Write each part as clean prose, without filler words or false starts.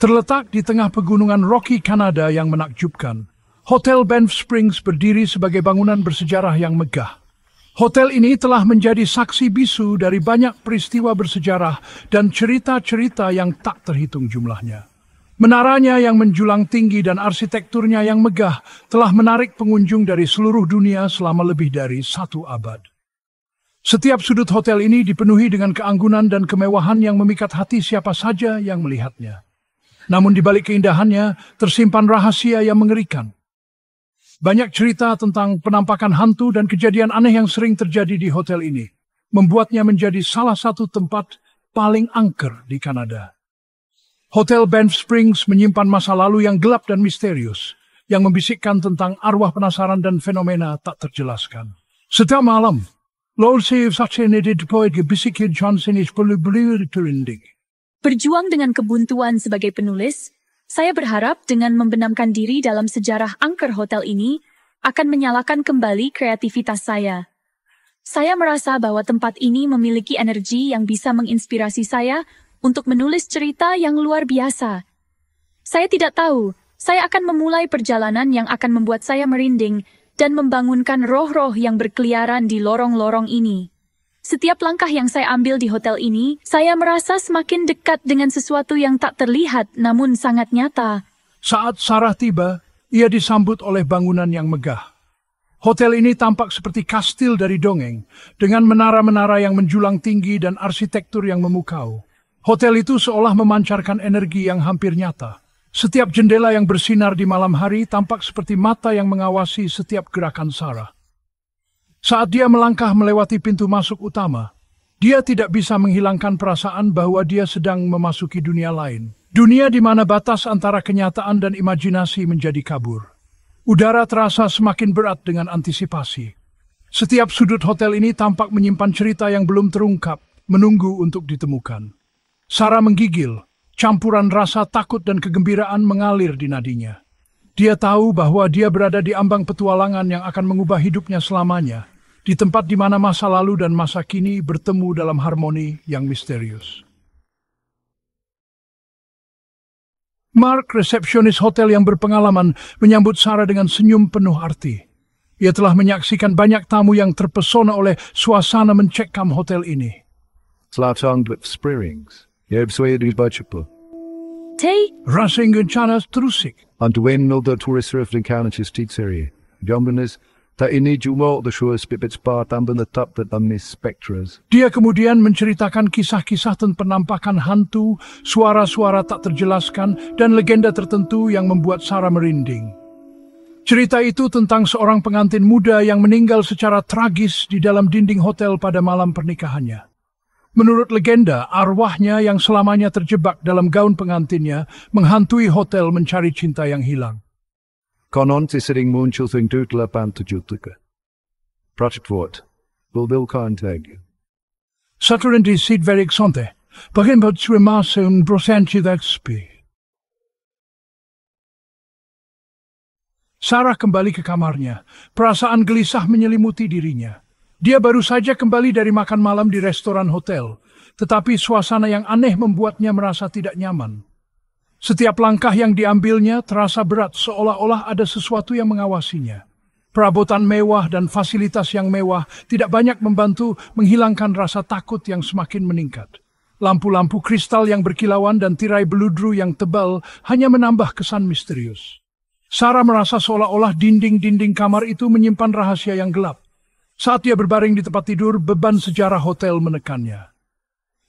Terletak di tengah pegunungan Rocky, Kanada yang menakjubkan, Hotel Banff Springs berdiri sebagai bangunan bersejarah yang megah. Hotel ini telah menjadi saksi bisu dari banyak peristiwa bersejarah dan cerita-cerita yang tak terhitung jumlahnya. Menaranya yang menjulang tinggi dan arsitekturnya yang megah telah menarik pengunjung dari seluruh dunia selama lebih dari 1 abad. Setiap sudut hotel ini dipenuhi dengan keanggunan dan kemewahan yang memikat hati siapa saja yang melihatnya. Namun di balik keindahannya tersimpan rahasia yang mengerikan. Banyak cerita tentang penampakan hantu dan kejadian aneh yang sering terjadi di hotel ini, membuatnya menjadi salah satu tempat paling angker di Kanada. Hotel Banff Springs menyimpan masa lalu yang gelap dan misterius, yang membisikkan tentang arwah penasaran dan fenomena tak terjelaskan. Setiap malam, Lord Save Saxenedid Poet Gebisikin Johnson is Polyblir Turindig. Berjuang dengan kebuntuan sebagai penulis, saya berharap dengan membenamkan diri dalam sejarah angker hotel ini akan menyalakan kembali kreativitas saya. Saya merasa bahwa tempat ini memiliki energi yang bisa menginspirasi saya untuk menulis cerita yang luar biasa. Saya tidak tahu, saya akan memulai perjalanan yang akan membuat saya merinding dan membangunkan roh-roh yang berkeliaran di lorong-lorong ini. Setiap langkah yang saya ambil di hotel ini, saya merasa semakin dekat dengan sesuatu yang tak terlihat namun sangat nyata. Saat Sarah tiba, ia disambut oleh bangunan yang megah. Hotel ini tampak seperti kastil dari dongeng, dengan menara-menara yang menjulang tinggi dan arsitektur yang memukau. Hotel itu seolah memancarkan energi yang hampir nyata. Setiap jendela yang bersinar di malam hari tampak seperti mata yang mengawasi setiap gerakan Sarah. Saat dia melangkah melewati pintu masuk utama, dia tidak bisa menghilangkan perasaan bahwa dia sedang memasuki dunia lain. Dunia di mana batas antara kenyataan dan imajinasi menjadi kabur. Udara terasa semakin berat dengan antisipasi. Setiap sudut hotel ini tampak menyimpan cerita yang belum terungkap, menunggu untuk ditemukan. Sarah menggigil, campuran rasa takut dan kegembiraan mengalir di nadinya. Dia tahu bahwa dia berada di ambang petualangan yang akan mengubah hidupnya selamanya, di tempat di mana masa lalu dan masa kini bertemu dalam harmoni yang misterius. Mark, resepsionis hotel yang berpengalaman, menyambut Sarah dengan senyum penuh arti. Ia telah menyaksikan banyak tamu yang terpesona oleh suasana mencekam hotel ini. Slatang Banff Springs, Yebswede Bachapa. Rasa Canas terusik. Antuin nolda tourist surfing Canachis Titseri. Jombenes, ta ini jumo the show spipits part amben the top that omnis spectras. Dia kemudian menceritakan kisah-kisah tentang penampakan hantu, suara-suara tak terjelaskan, dan legenda tertentu yang membuat Sarah merinding. Cerita itu tentang seorang pengantin muda yang meninggal secara tragis di dalam dinding hotel pada malam pernikahannya. Menurut legenda, arwahnya yang selamanya terjebak dalam gaun pengantinnya menghantui hotel mencari cinta yang hilang. Konon sering muncul thing tutla pantujutuka. Project Vort. Will contact. Saturn di Sid Verik Sonte. Bagaimana termasa un prosensi d'XP. Sarah kembali ke kamarnya. Perasaan gelisah menyelimuti dirinya. Dia baru saja kembali dari makan malam di restoran hotel, tetapi suasana yang aneh membuatnya merasa tidak nyaman. Setiap langkah yang diambilnya terasa berat seolah-olah ada sesuatu yang mengawasinya. Perabotan mewah dan fasilitas yang mewah tidak banyak membantu menghilangkan rasa takut yang semakin meningkat. Lampu-lampu kristal yang berkilauan dan tirai beludru yang tebal hanya menambah kesan misterius. Sarah merasa seolah-olah dinding-dinding kamar itu menyimpan rahasia yang gelap. Saat dia berbaring di tempat tidur, beban sejarah hotel menekannya.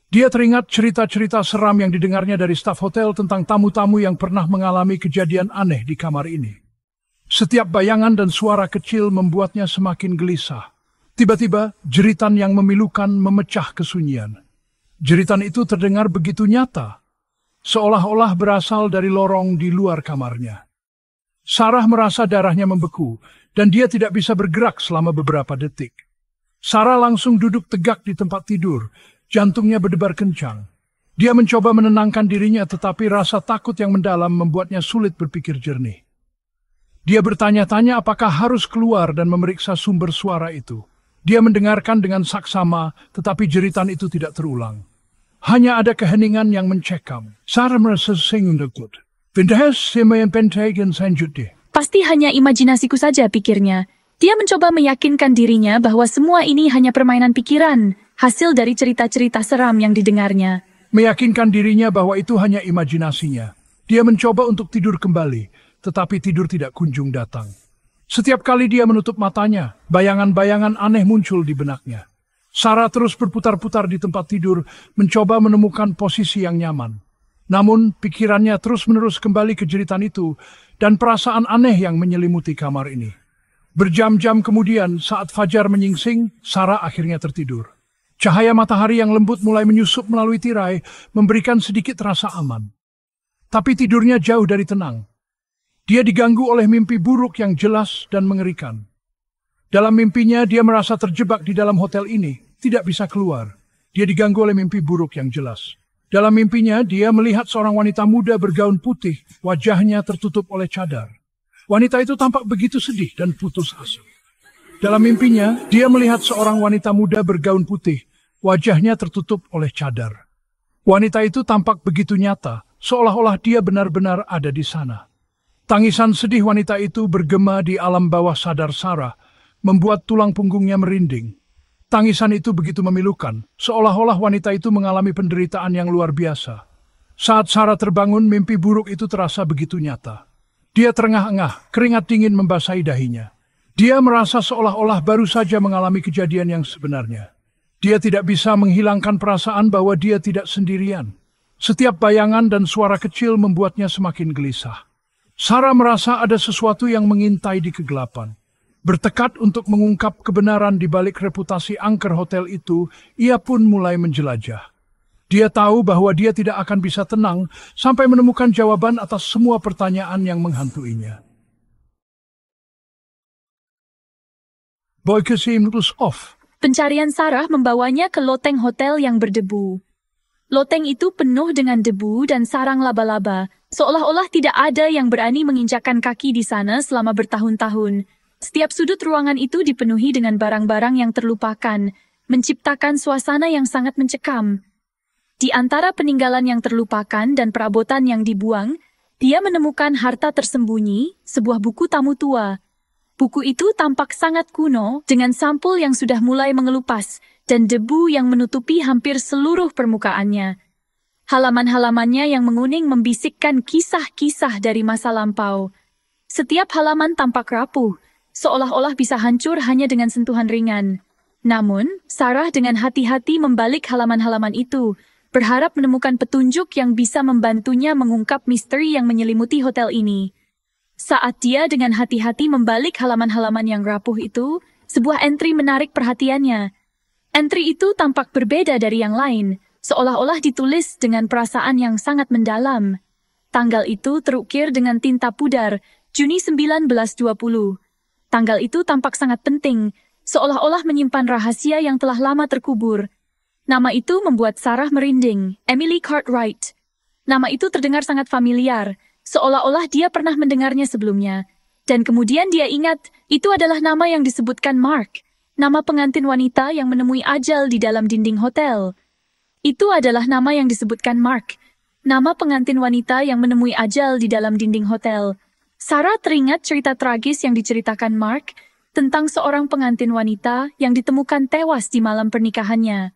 Dia teringat cerita-cerita seram yang didengarnya dari staf hotel tentang tamu-tamu yang pernah mengalami kejadian aneh di kamar ini. Setiap bayangan dan suara kecil membuatnya semakin gelisah. Tiba-tiba, jeritan yang memilukan memecah kesunyian. Jeritan itu terdengar begitu nyata, seolah-olah berasal dari lorong di luar kamarnya. Sarah merasa darahnya membeku, dan dia tidak bisa bergerak selama beberapa detik. Sarah langsung duduk tegak di tempat tidur, jantungnya berdebar kencang. Dia mencoba menenangkan dirinya, tetapi rasa takut yang mendalam membuatnya sulit berpikir jernih. Dia bertanya-tanya apakah harus keluar dan memeriksa sumber suara itu. Dia mendengarkan dengan saksama, tetapi jeritan itu tidak terulang. Hanya ada keheningan yang mencekam. Sarah merasa sing takut. Vindas yang pentegen selanjutnya. Pasti hanya imajinasiku saja, pikirnya. Dia mencoba meyakinkan dirinya bahwa semua ini hanya permainan pikiran, hasil dari cerita-cerita seram yang didengarnya. Meyakinkan dirinya bahwa itu hanya imajinasinya. Dia mencoba untuk tidur kembali, tetapi tidur tidak kunjung datang. Setiap kali dia menutup matanya, bayangan-bayangan aneh muncul di benaknya. Sarah terus berputar-putar di tempat tidur, mencoba menemukan posisi yang nyaman. Namun, pikirannya terus-menerus kembali ke jeritan itu, dan perasaan aneh yang menyelimuti kamar ini. Berjam-jam kemudian, saat fajar menyingsing, Sarah akhirnya tertidur. Cahaya matahari yang lembut mulai menyusup melalui tirai, memberikan sedikit rasa aman. Tapi tidurnya jauh dari tenang. Dia diganggu oleh mimpi buruk yang jelas dan mengerikan. Dalam mimpinya, dia merasa terjebak di dalam hotel ini, tidak bisa keluar. Dia diganggu oleh mimpi buruk yang jelas. Dalam mimpinya, dia melihat seorang wanita muda bergaun putih, wajahnya tertutup oleh cadar. Wanita itu tampak begitu sedih dan putus asa. Dalam mimpinya, dia melihat seorang wanita muda bergaun putih, wajahnya tertutup oleh cadar. Wanita itu tampak begitu nyata, seolah-olah dia benar-benar ada di sana. Tangisan sedih wanita itu bergema di alam bawah sadar Sarah, membuat tulang punggungnya merinding. Tangisan itu begitu memilukan, seolah-olah wanita itu mengalami penderitaan yang luar biasa. Saat Sarah terbangun, mimpi buruk itu terasa begitu nyata. Dia terengah-engah, keringat dingin membasahi dahinya. Dia merasa seolah-olah baru saja mengalami kejadian yang sebenarnya. Dia tidak bisa menghilangkan perasaan bahwa dia tidak sendirian. Setiap bayangan dan suara kecil membuatnya semakin gelisah. Sarah merasa ada sesuatu yang mengintai di kegelapan. Bertekad untuk mengungkap kebenaran di balik reputasi angker hotel itu, ia pun mulai menjelajah. Dia tahu bahwa dia tidak akan bisa tenang sampai menemukan jawaban atas semua pertanyaan yang menghantuinya. Boykesim terus off. Pencarian Sarah membawanya ke loteng hotel yang berdebu. Loteng itu penuh dengan debu dan sarang laba-laba, seolah-olah tidak ada yang berani menginjakkan kaki di sana selama bertahun-tahun. Setiap sudut ruangan itu dipenuhi dengan barang-barang yang terlupakan, menciptakan suasana yang sangat mencekam. Di antara peninggalan yang terlupakan dan perabotan yang dibuang, dia menemukan harta tersembunyi, sebuah buku tamu tua. Buku itu tampak sangat kuno, dengan sampul yang sudah mulai mengelupas, dan debu yang menutupi hampir seluruh permukaannya. Halaman-halamannya yang menguning membisikkan kisah-kisah dari masa lampau. Setiap halaman tampak rapuh, seolah-olah bisa hancur hanya dengan sentuhan ringan. Namun, Sarah dengan hati-hati membalik halaman-halaman itu, berharap menemukan petunjuk yang bisa membantunya mengungkap misteri yang menyelimuti hotel ini. Saat dia dengan hati-hati membalik halaman-halaman yang rapuh itu, sebuah entry menarik perhatiannya. Entry itu tampak berbeda dari yang lain, seolah-olah ditulis dengan perasaan yang sangat mendalam. Tanggal itu terukir dengan tinta pudar, Juni 1920. Tanggal itu tampak sangat penting, seolah-olah menyimpan rahasia yang telah lama terkubur. Nama itu membuat Sarah merinding, Emily Cartwright. Nama itu terdengar sangat familiar, seolah-olah dia pernah mendengarnya sebelumnya. Dan kemudian dia ingat, itu adalah nama yang disebutkan Mark, nama pengantin wanita yang menemui ajal di dalam dinding hotel. Itu adalah nama yang disebutkan Mark, nama pengantin wanita yang menemui ajal di dalam dinding hotel. Sarah teringat cerita tragis yang diceritakan Mark tentang seorang pengantin wanita yang ditemukan tewas di malam pernikahannya.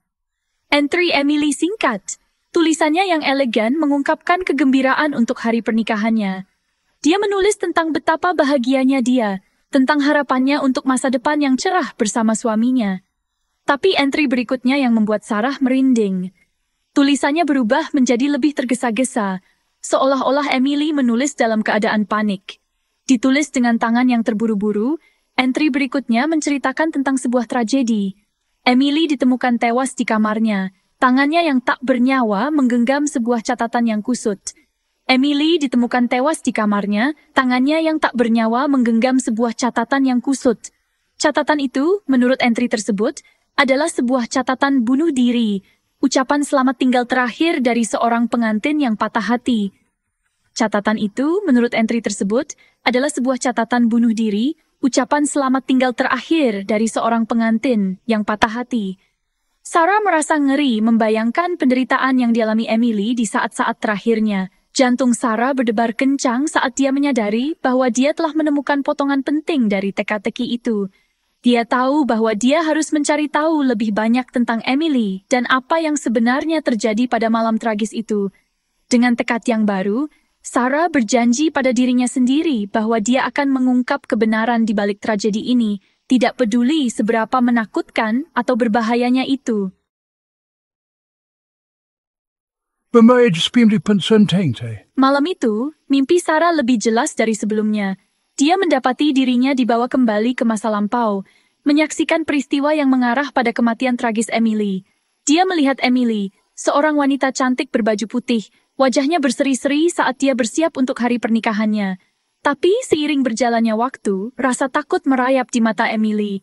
Entry Emily singkat. Tulisannya yang elegan mengungkapkan kegembiraan untuk hari pernikahannya. Dia menulis tentang betapa bahagianya dia, tentang harapannya untuk masa depan yang cerah bersama suaminya. Tapi entry berikutnya yang membuat Sarah merinding. Tulisannya berubah menjadi lebih tergesa-gesa, seolah-olah Emily menulis dalam keadaan panik. Ditulis dengan tangan yang terburu-buru, entry berikutnya menceritakan tentang sebuah tragedi. Emily ditemukan tewas di kamarnya, tangannya yang tak bernyawa menggenggam sebuah catatan yang kusut. Emily ditemukan tewas di kamarnya, tangannya yang tak bernyawa menggenggam sebuah catatan yang kusut. Catatan itu, menurut entry tersebut, adalah sebuah catatan bunuh diri, ucapan selamat tinggal terakhir dari seorang pengantin yang patah hati. Catatan itu, menurut entry tersebut, adalah sebuah catatan bunuh diri, ucapan selamat tinggal terakhir dari seorang pengantin yang patah hati. Sarah merasa ngeri membayangkan penderitaan yang dialami Emily di saat-saat terakhirnya. Jantung Sarah berdebar kencang saat dia menyadari bahwa dia telah menemukan potongan penting dari teka-teki itu. Dia tahu bahwa dia harus mencari tahu lebih banyak tentang Emily dan apa yang sebenarnya terjadi pada malam tragis itu. Dengan tekad yang baru, Sarah berjanji pada dirinya sendiri bahwa dia akan mengungkap kebenaran di balik tragedi ini, tidak peduli seberapa menakutkan atau berbahayanya itu. Bermaid spim di pensenting te. Malam itu, mimpi Sarah lebih jelas dari sebelumnya. Dia mendapati dirinya dibawa kembali ke masa lampau, menyaksikan peristiwa yang mengarah pada kematian tragis Emily. Dia melihat Emily, seorang wanita cantik berbaju putih, wajahnya berseri-seri saat dia bersiap untuk hari pernikahannya. Tapi seiring berjalannya waktu, rasa takut merayap di mata Emily.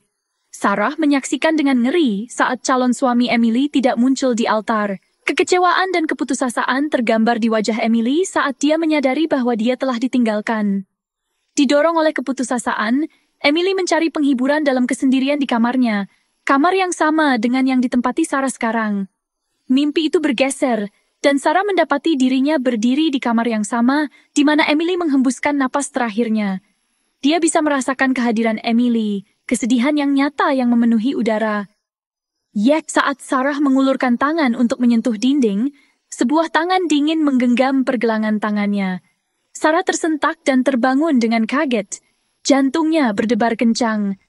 Sarah menyaksikan dengan ngeri saat calon suami Emily tidak muncul di altar. Kekecewaan dan keputusasaan tergambar di wajah Emily saat dia menyadari bahwa dia telah ditinggalkan. Didorong oleh keputusasaan, Emily mencari penghiburan dalam kesendirian di kamarnya, kamar yang sama dengan yang ditempati Sarah sekarang. Mimpi itu bergeser, dan Sarah mendapati dirinya berdiri di kamar yang sama, di mana Emily menghembuskan napas terakhirnya. Dia bisa merasakan kehadiran Emily, kesedihan yang nyata yang memenuhi udara. Yet saat Sarah mengulurkan tangan untuk menyentuh dinding, sebuah tangan dingin menggenggam pergelangan tangannya. Sarah tersentak dan terbangun dengan kaget. Jantungnya berdebar kencang.